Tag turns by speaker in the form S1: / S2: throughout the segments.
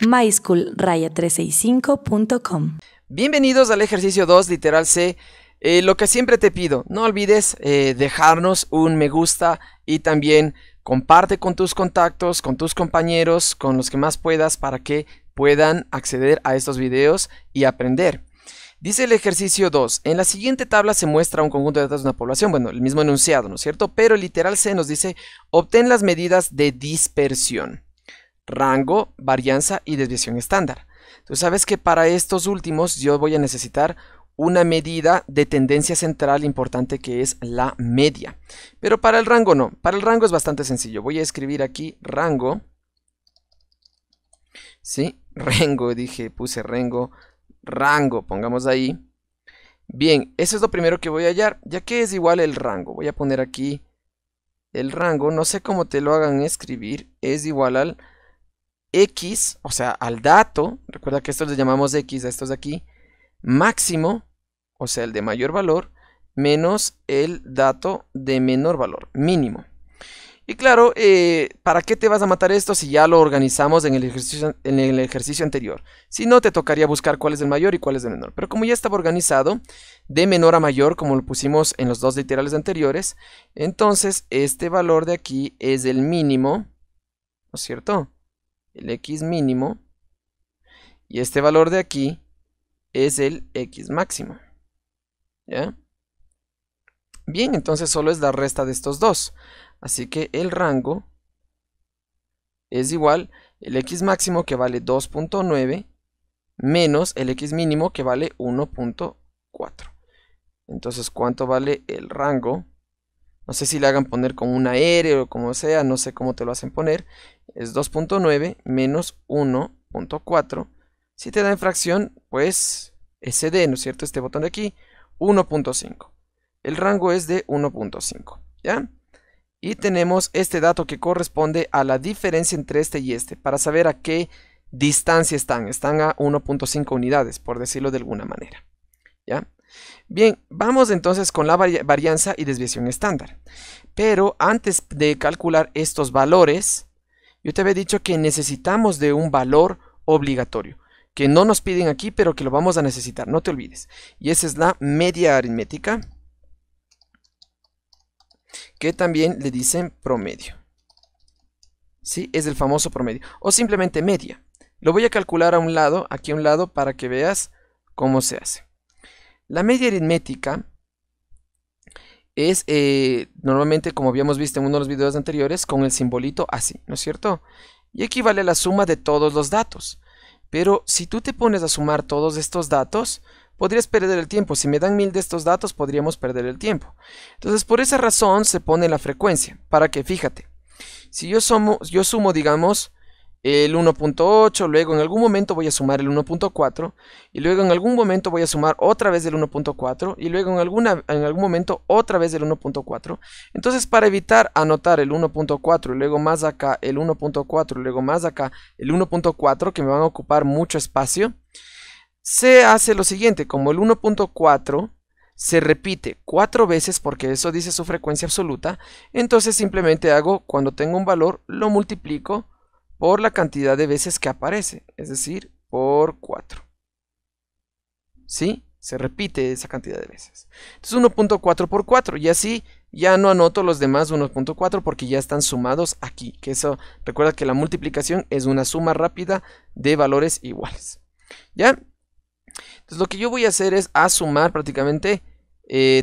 S1: myschool-365.com.
S2: Bienvenidos al ejercicio 2, literal C. Lo que siempre te pido, no olvides dejarnos un me gusta y también comparte con tus contactos, con tus compañeros, con los que más puedas para que puedan acceder a estos videos y aprender. Dice el ejercicio 2, en la siguiente tabla se muestra un conjunto de datos de una población, bueno, el mismo enunciado, ¿no es cierto? Pero el literal C nos dice, obtén las medidas de dispersión, rango, varianza y desviación estándar. Tú sabes que para estos últimos yo voy a necesitar una medida de tendencia central importante que es la media. Pero para el rango no, para el rango es bastante sencillo. Voy a escribir aquí rango, ¿sí? Puse rango, pongamos ahí. Bien, eso es lo primero que voy a hallar, ya que es igual el rango. Voy a poner aquí el rango, no sé cómo te lo hagan escribir, es igual al X, o sea, al dato, recuerda que estos le llamamos X a estos de aquí, máximo, o sea, el de mayor valor, menos el dato de menor valor, mínimo. Y claro, ¿para qué te vas a matar esto si ya lo organizamos en el ejercicio anterior? Si no, te tocaría buscar cuál es el mayor y cuál es el menor. Pero como ya estaba organizado, de menor a mayor, como lo pusimos en los dos literales anteriores, entonces este valor de aquí es el mínimo, ¿no es cierto? El X mínimo. Y este valor de aquí es el X máximo. ¿Ya? Bien, entonces solo es la resta de estos dos. Así que el rango es igual el X máximo que vale 2.9 menos el X mínimo que vale 1.4. Entonces, ¿cuánto vale el rango? No sé si le hagan poner con una R o como sea, no sé cómo te lo hacen poner. Es 2.9 menos 1.4. Si te da en fracción, pues SD, ¿no es cierto? Este botón de aquí, 1.5. El rango es de 1.5, ¿ya? Y tenemos este dato que corresponde a la diferencia entre este y este, para saber a qué distancia están. Están a 1.5 unidades, por decirlo de alguna manera, ¿ya? Bien, vamos entonces con la varianza y desviación estándar. Pero antes de calcular estos valores, yo te había dicho que necesitamos de un valor obligatorio, que no nos piden aquí, pero que lo vamos a necesitar, no te olvides. Y esa es la media aritmética, que también le dicen promedio. ¿Sí? Es el famoso promedio. O simplemente media. Lo voy a calcular a un lado, aquí a un lado, para que veas cómo se hace. La media aritmética es normalmente, como habíamos visto en uno de los videos anteriores, con el simbolito así, ¿no es cierto? Y equivale a la suma de todos los datos. Pero si tú te pones a sumar todos estos datos, podrías perder el tiempo. Si me dan 1000 de estos datos, podríamos perder el tiempo. Entonces, por esa razón se pone la frecuencia. Para que, fíjate, si yo sumo, digamos, el 1.8, luego en algún momento voy a sumar el 1.4, y luego en algún momento voy a sumar otra vez el 1.4, y luego en algún momento otra vez el 1.4. Entonces, para evitar anotar el 1.4 y luego más acá el 1.4 y luego más acá el 1.4, que me van a ocupar mucho espacio, se hace lo siguiente: como el 1.4 se repite 4 veces, porque eso dice su frecuencia absoluta, entonces simplemente hago, cuando tengo un valor, lo multiplico por la cantidad de veces que aparece, es decir, por 4. ¿Sí? Se repite esa cantidad de veces. Entonces 1.4 por 4, y así ya no anoto los demás 1.4 porque ya están sumados aquí. Que eso, recuerda que la multiplicación es una suma rápida de valores iguales. ¿Ya? Entonces lo que yo voy a hacer es a sumar prácticamente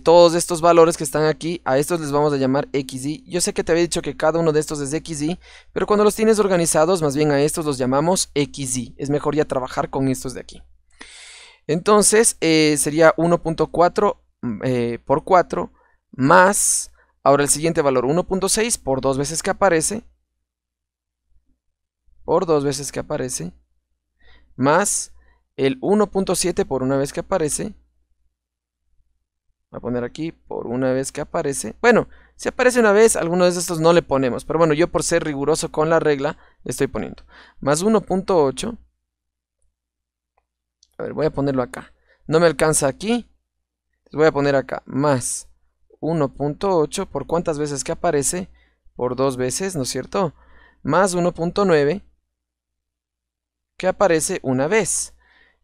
S2: todos estos valores que están aquí. A estos les vamos a llamar XY. Yo sé que te había dicho que cada uno de estos es XY, pero cuando los tienes organizados, más bien a estos los llamamos XY. Es mejor ya trabajar con estos de aquí. Entonces sería 1.4 por 4 más, ahora el siguiente valor, 1.6 por 2 veces que aparece, más el 1.7 por una vez que aparece. Voy a poner aquí por una vez que aparece. Bueno, si aparece una vez, algunos de estos no le ponemos, pero bueno, yo por ser riguroso con la regla, le estoy poniendo. Más 1.8. A ver, voy a ponerlo acá. No me alcanza aquí. Voy a poner acá. Más 1.8 por cuántas veces que aparece. Por 2 veces, ¿no es cierto? Más 1.9. que aparece una vez.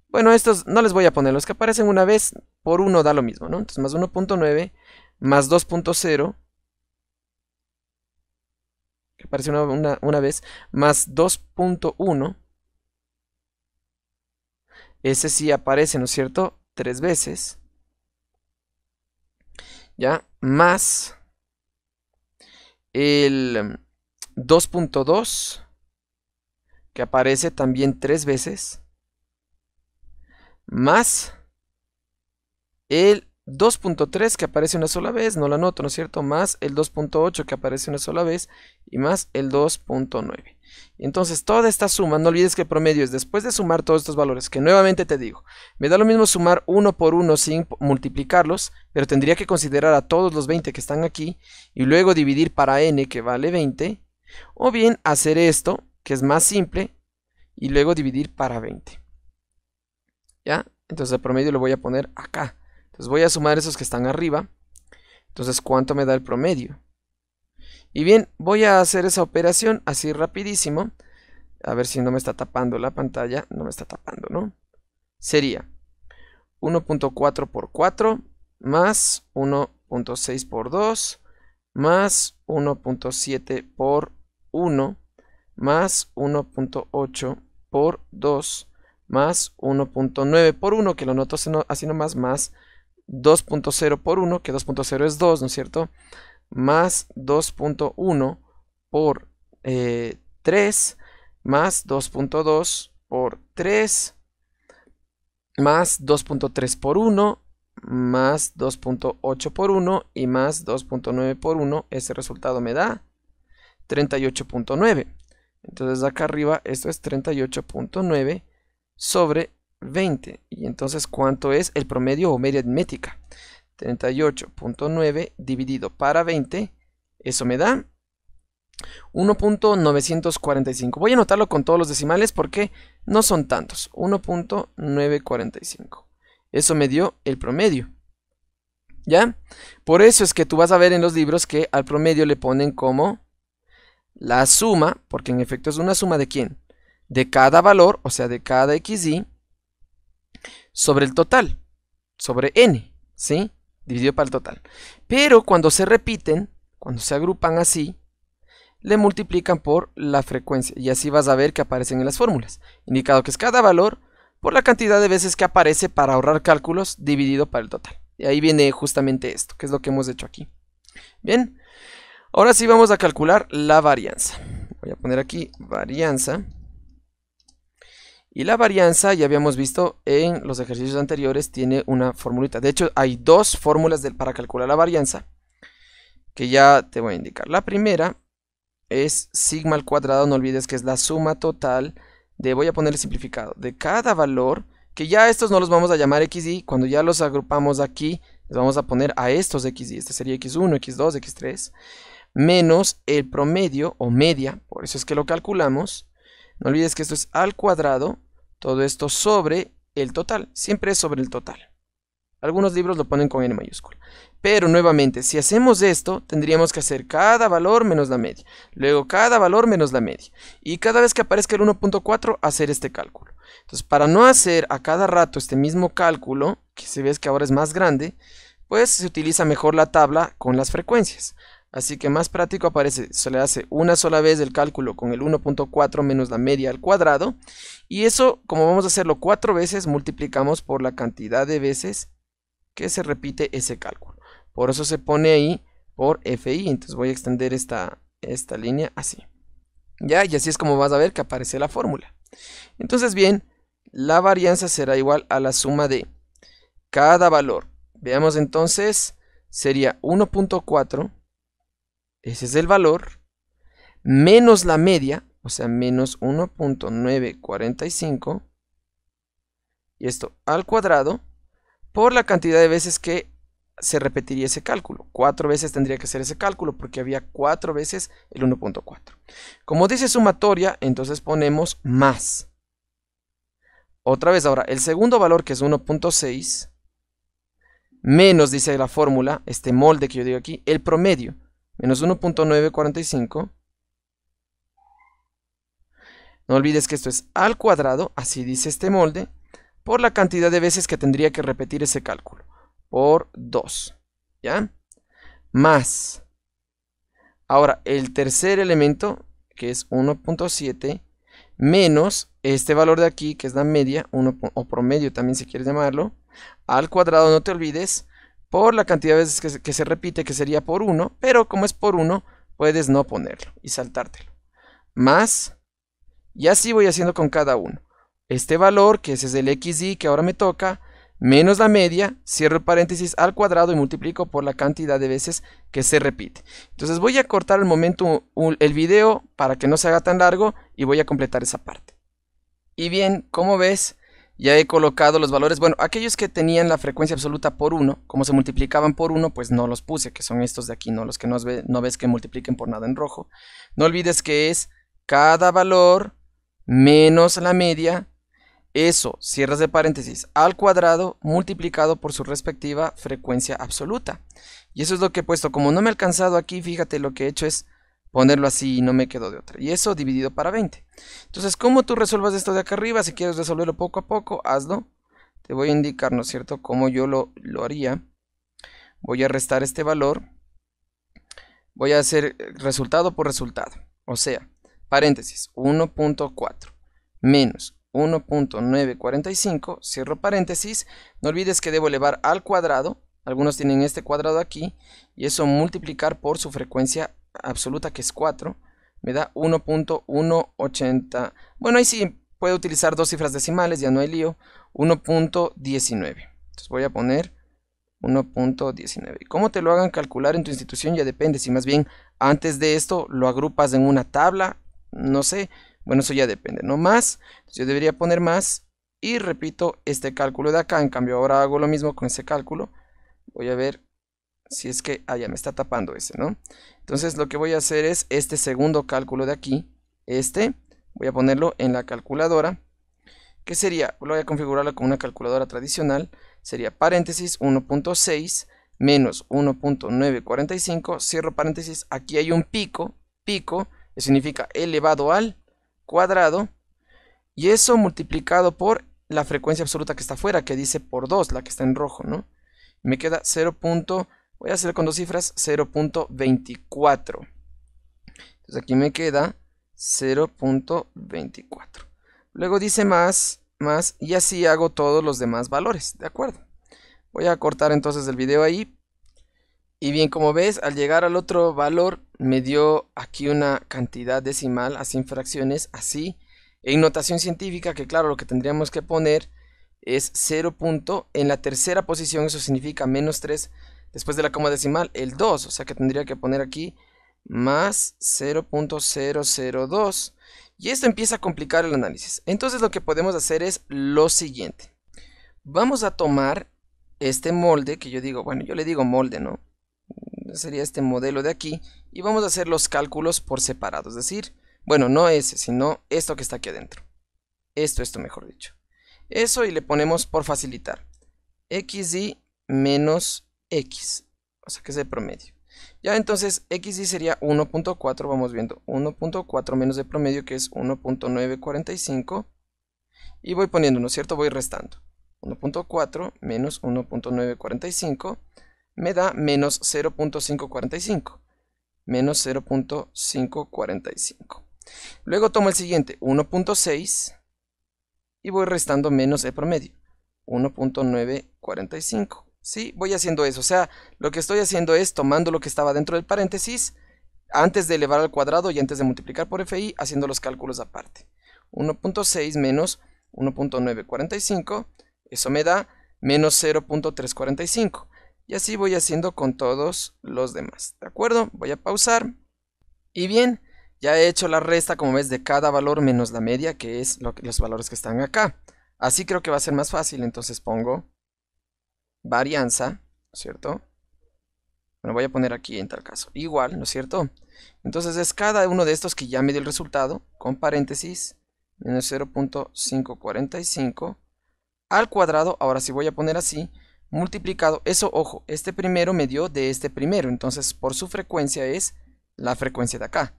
S2: Bueno, estos no les voy a poner, los que aparecen una vez por 1 da lo mismo, ¿no? Entonces más 1.9 más 2.0, que aparece una vez, más 2.1, ese sí aparece, ¿no es cierto? 3 veces, ¿ya? Más el 2.2, que aparece también 3 veces, más el 2.3 que aparece una sola vez, no lo anoto, ¿no es cierto? Más el 2.8 que aparece una sola vez y más el 2.9. Entonces toda esta suma, no olvides que el promedio es después de sumar todos estos valores, que nuevamente te digo, me da lo mismo sumar uno por uno sin multiplicarlos, pero tendría que considerar a todos los 20 que están aquí y luego dividir para n que vale 20, o bien hacer esto, que es más simple, y luego dividir para 20. ¿Ya? Entonces el promedio lo voy a poner acá. Entonces voy a sumar esos que están arriba. Entonces, ¿cuánto me da el promedio? Y bien, voy a hacer esa operación así rapidísimo. A ver si no me está tapando la pantalla. No me está tapando, ¿no? Sería 1.4 por 4 más 1.6 por 2 más 1.7 por 1 más 1.8 por 2 más 1.9 por 1, que lo noto así nomás, más 2.0 por 1, que 2.0 es 2, ¿no es cierto? Más 2.1 por 3, más 2.2 por 3, más 2.3 por 1, más 2.8 por 1 y más 2.9 por 1. Ese resultado me da 38.9. Entonces acá arriba esto es 38.9 sobre 20. Y entonces, ¿cuánto es el promedio o media aritmética? 38.9 dividido para 20, eso me da 1.945. Voy a anotarlo con todos los decimales porque no son tantos. 1.945. Eso me dio el promedio. ¿Ya? Por eso es que tú vas a ver en los libros que al promedio le ponen como la suma, porque en efecto es una suma de ¿quién? De cada valor, o sea, de cada xy, sobre el total, sobre n, ¿sí? Dividido para el total. Pero cuando se repiten, cuando se agrupan así, le multiplican por la frecuencia. Y así vas a ver que aparecen en las fórmulas. Indicado que es cada valor por la cantidad de veces que aparece para ahorrar cálculos dividido para el total. Y ahí viene justamente esto, que es lo que hemos hecho aquí. Bien, ahora sí vamos a calcular la varianza. Voy a poner aquí varianza. Y la varianza, ya habíamos visto en los ejercicios anteriores, tiene una formulita. De hecho, hay dos fórmulas para calcular la varianza, que ya te voy a indicar. La primera es sigma al cuadrado, no olvides que es la suma total de, voy a ponerle simplificado, de cada valor, que ya estos no los vamos a llamar xy, cuando ya los agrupamos aquí, les vamos a poner a estos xy, este sería x1, x2, x3, menos el promedio o media, por eso es que lo calculamos. No olvides que esto es al cuadrado, todo esto sobre el total, siempre es sobre el total. Algunos libros lo ponen con n mayúscula. Pero nuevamente, si hacemos esto, tendríamos que hacer cada valor menos la media. Luego cada valor menos la media. Y cada vez que aparezca el 1.4, hacer este cálculo. Entonces, para no hacer a cada rato este mismo cálculo, que se ve que ahora es más grande, pues se utiliza mejor la tabla con las frecuencias. Así que más práctico aparece, se le hace una sola vez el cálculo con el 1.4 menos la media al cuadrado. Y eso, como vamos a hacerlo 4 veces, multiplicamos por la cantidad de veces que se repite ese cálculo. Por eso se pone ahí por FI. Entonces voy a extender esta línea así. ¿Ya? Y así es como vas a ver que aparece la fórmula. Entonces bien, la varianza será igual a la suma de cada valor. Veamos entonces, sería 1.4. Ese es el valor, menos la media, o sea, menos 1.945, y esto al cuadrado, por la cantidad de veces que se repetiría ese cálculo. 4 veces tendría que hacer ese cálculo, porque había 4 veces el 1.4. Como dice sumatoria, entonces ponemos más. Otra vez ahora, el segundo valor, que es 1.6, menos, dice la fórmula, este molde que yo digo aquí, el promedio, menos 1.945, No olvides que esto es al cuadrado, así dice este molde, por la cantidad de veces que tendría que repetir ese cálculo, por 2, ¿ya? Más. Ahora, el tercer elemento, que es 1.7, menos este valor de aquí, que es la media, o promedio también si quieres llamarlo, al cuadrado, no te olvides, por la cantidad de veces que se repite, que sería por 1, pero como es por 1, puedes no ponerlo y saltártelo. Más, y así voy haciendo con cada uno. Este valor, que ese es el xy que ahora me toca, menos la media, cierro el paréntesis al cuadrado y multiplico por la cantidad de veces que se repite. Entonces voy a cortar el momento el video para que no se haga tan largo y voy a completar esa parte. Y bien, como ves, ya he colocado los valores. Bueno, aquellos que tenían la frecuencia absoluta por 1, como se multiplicaban por 1, pues no los puse, que son estos de aquí, no los que no ves que multipliquen por nada en rojo. No olvides que es cada valor menos la media. Eso, cierras de paréntesis, al cuadrado multiplicado por su respectiva frecuencia absoluta. Y eso es lo que he puesto. Como no me he alcanzado aquí, fíjate, lo que he hecho es ponerlo así y no me quedó de otra. Y eso dividido para 20. Entonces, ¿cómo tú resuelvas esto de acá arriba? Si quieres resolverlo poco a poco, hazlo. Te voy a indicar, ¿no es cierto?, cómo yo lo haría. Voy a restar este valor. Voy a hacer resultado por resultado. O sea, paréntesis, 1.4 menos 1.945, cierro paréntesis, no olvides que debo elevar al cuadrado, algunos tienen este cuadrado aquí, y eso multiplicar por su frecuencia absoluta, que es 4, me da 1.180, bueno, ahí sí puedo utilizar dos cifras decimales, ya no hay lío, 1.19, entonces voy a poner 1.19, y cómo te lo hagan calcular en tu institución ya depende, si más bien antes de esto lo agrupas en una tabla, no sé. Bueno, eso ya depende, ¿no? Más, entonces yo debería poner más y repito este cálculo de acá. En cambio, ahora hago lo mismo con ese cálculo. Voy a ver si es que, ya me está tapando ese, ¿no? Entonces lo que voy a hacer es este segundo cálculo de aquí, voy a ponerlo en la calculadora. ¿Qué sería? Voy a configurarlo con una calculadora tradicional. Sería paréntesis 1.6 menos 1.945, cierro paréntesis, aquí hay un pico, que significa elevado al cuadrado, y eso multiplicado por la frecuencia absoluta que está afuera, que dice por 2, la que está en rojo, ¿no? Me queda 0. Voy a hacer con dos cifras, 0.24. Entonces aquí me queda 0.24. Luego dice más, y así hago todos los demás valores, ¿de acuerdo? Voy a cortar entonces el video ahí. Y bien, como ves, al llegar al otro valor, me dio aquí una cantidad decimal, así en fracciones, así. En notación científica, que claro, lo que tendríamos que poner es 0. En la tercera posición, eso significa menos 3. Después de la coma decimal, el 2. O sea que tendría que poner aquí más 0.002. Y esto empieza a complicar el análisis. Entonces lo que podemos hacer es lo siguiente. Vamos a tomar este molde, que yo digo, bueno, yo le digo molde, ¿no? Sería este modelo de aquí, y vamos a hacer los cálculos por separado, es decir, bueno, no ese, sino esto que está aquí adentro, esto mejor dicho, eso, y le ponemos por facilitar, xy menos x, o sea que es el promedio. Ya entonces xy sería 1.4, vamos viendo, 1.4 menos el promedio, que es 1.945, y voy poniendo, ¿no es cierto? Voy restando, 1.4 menos 1.945, me da menos 0.545. Menos 0.545. Luego tomo el siguiente, 1.6. Y voy restando menos el promedio. 1.945. ¿Sí? Voy haciendo eso. O sea, lo que estoy haciendo es tomando lo que estaba dentro del paréntesis, antes de elevar al cuadrado y antes de multiplicar por FI, haciendo los cálculos aparte. 1.6 menos 1.945. Eso me da menos 0.345. Y así voy haciendo con todos los demás, ¿de acuerdo? Voy a pausar. Y bien, ya he hecho la resta, como ves, de cada valor menos la media, que es los valores que están acá. Así creo que va a ser más fácil, entonces pongo varianza, ¿no es cierto? Bueno, voy a poner aquí en tal caso, igual, ¿no es cierto? Entonces es cada uno de estos que ya me dio el resultado, con paréntesis, menos 0.545, al cuadrado, ahora sí voy a poner así, multiplicado, eso, ojo, este primero me dio de este primero, entonces por su frecuencia es la frecuencia de acá,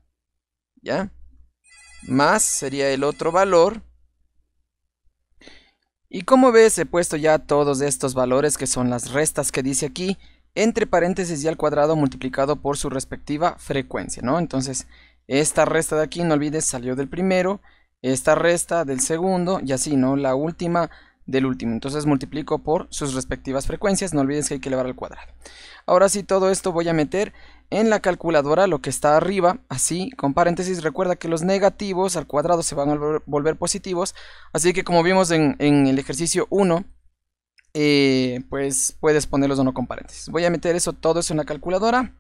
S2: ¿ya? más sería el otro valor. Y como ves, he puesto ya todos estos valores que son las restas que dice aquí, entre paréntesis y al cuadrado multiplicado por su respectiva frecuencia, ¿no? Entonces, esta resta de aquí, no olvides, salió del primero, esta resta del segundo y así, ¿no? La última del último. Entonces multiplico por sus respectivas frecuencias, no olvides que hay que elevar al cuadrado. Ahora sí, todo esto voy a meter en la calculadora, lo que está arriba, así, con paréntesis. Recuerda que los negativos al cuadrado se van a volver positivos, así que como vimos en el ejercicio 1, pues puedes ponerlos o no con paréntesis. Voy a meter todo eso en la calculadora.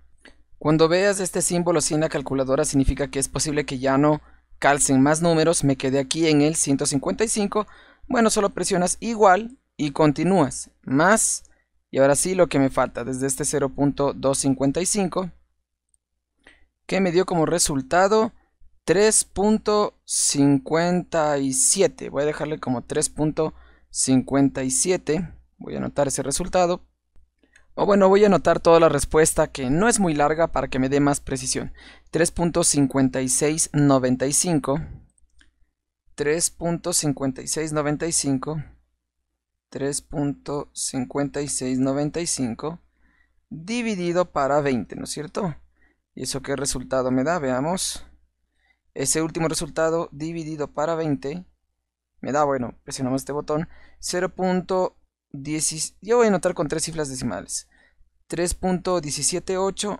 S2: Cuando veas este símbolo así en la calculadora, significa que es posible que ya no calcen más números. Me quedé aquí en el 155. Bueno, solo presionas igual y continúas. Más, y ahora sí lo que me falta, desde este 0.255, que me dio como resultado 3.57. Voy a dejarle como 3.57. Voy a anotar ese resultado. O bueno, voy a anotar toda la respuesta, que no es muy larga, para que me dé más precisión. 3.5695. 3.5695. 3.5695 dividido para 20, ¿no es cierto? ¿Y eso qué resultado me da? Veamos. Ese último resultado dividido para 20 me da, bueno, presionamos este botón, 0.10. Yo voy a anotar con 3 cifras decimales. 3.178.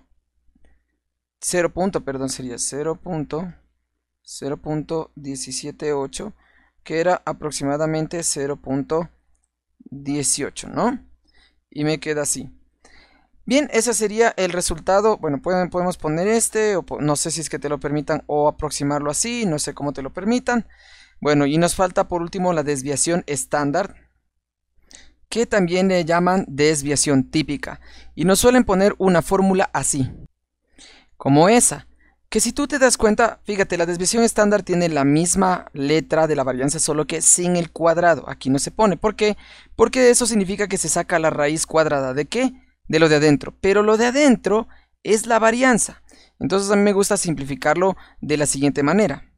S2: 0. Perdón, sería 0.178, que era aproximadamente 0.18, ¿no? Y me queda así. Bien, ese sería el resultado. Bueno, podemos poner este, o no sé si es que te lo permitan, o aproximarlo así, no sé cómo te lo permitan. Bueno, y nos falta por último la desviación estándar, que también le llaman desviación típica, y nos suelen poner una fórmula así, como esa, que si tú te das cuenta, fíjate, la desviación estándar tiene la misma letra de la varianza, solo que sin el cuadrado. Aquí no se pone. ¿Por qué? Porque eso significa que se saca la raíz cuadrada. ¿De qué? De lo de adentro. Pero lo de adentro es la varianza. Entonces a mí me gusta simplificarlo de la siguiente manera.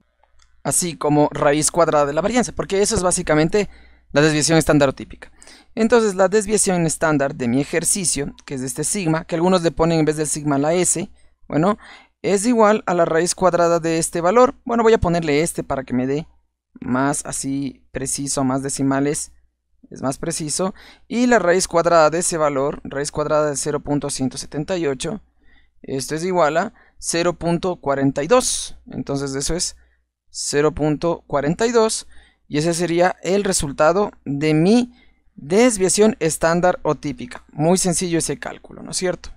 S2: Así como raíz cuadrada de la varianza, porque eso es básicamente la desviación estándar o típica. Entonces la desviación estándar de mi ejercicio, que es de este sigma, que algunos le ponen en vez del sigma la S, bueno, es igual a la raíz cuadrada de este valor. Bueno, voy a ponerle este para que me dé más así preciso, más decimales, es más preciso. Y la raíz cuadrada de ese valor, raíz cuadrada de 0.178, esto es igual a 0.42. Entonces eso es 0.42 y ese sería el resultado de mi desviación estándar o típica. Muy sencillo ese cálculo, ¿no es cierto?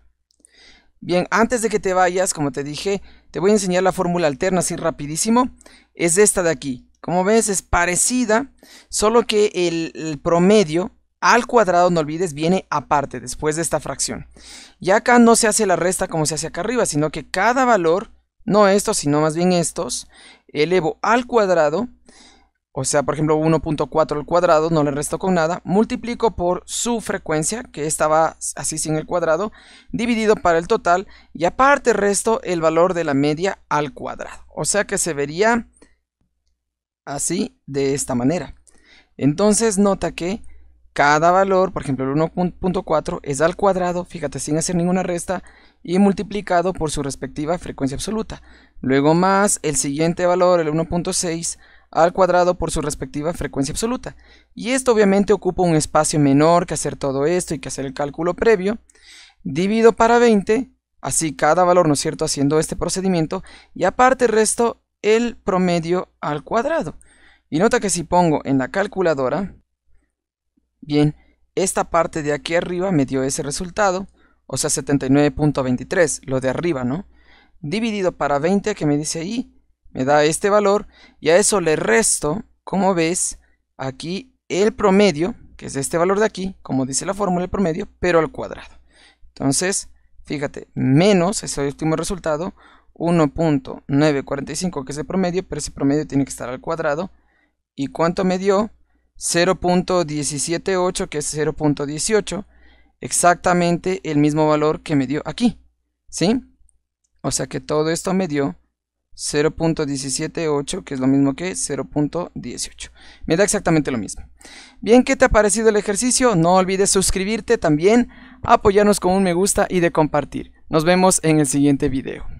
S2: Bien, antes de que te vayas, como te dije, te voy a enseñar la fórmula alterna así rapidísimo. Es esta de aquí. Como ves, es parecida, solo que el promedio al cuadrado, no olvides, viene aparte, después de esta fracción. Y acá no se hace la resta como se hace acá arriba, sino que cada valor, no estos, sino más bien estos, elevo al cuadrado. O sea, por ejemplo, 1.4 al cuadrado, no le resto con nada, multiplico por su frecuencia, que estaba así sin el cuadrado, dividido para el total, y aparte resto el valor de la media al cuadrado. O sea que se vería así, de esta manera. Entonces nota que cada valor, por ejemplo el 1.4 es al cuadrado, fíjate, sin hacer ninguna resta, y multiplicado por su respectiva frecuencia absoluta. Luego más el siguiente valor, el 1.6, al cuadrado por su respectiva frecuencia absoluta. Y esto obviamente ocupa un espacio menor que hacer todo esto y que hacer el cálculo previo. Divido para 20, así cada valor, ¿no es cierto?, haciendo este procedimiento, y aparte resto el promedio al cuadrado. Y nota que si pongo en la calculadora, bien, esta parte de aquí arriba me dio ese resultado, o sea 79.23, lo de arriba, ¿no? Dividido para 20, que me dice ahí, me da este valor, y a eso le resto, como ves, aquí el promedio, que es este valor de aquí, como dice la fórmula, el promedio, pero al cuadrado. Entonces, fíjate, menos ese último resultado, 1.945, que es el promedio, pero ese promedio tiene que estar al cuadrado. ¿Y cuánto me dio? 0.178, que es 0.18, exactamente el mismo valor que me dio aquí, ¿sí? O sea que todo esto me dio 0.178, que es lo mismo que 0.18. Me da exactamente lo mismo. Bien, ¿qué te ha parecido el ejercicio? No olvides suscribirte también, apoyarnos con un me gusta y de compartir. Nos vemos en el siguiente video.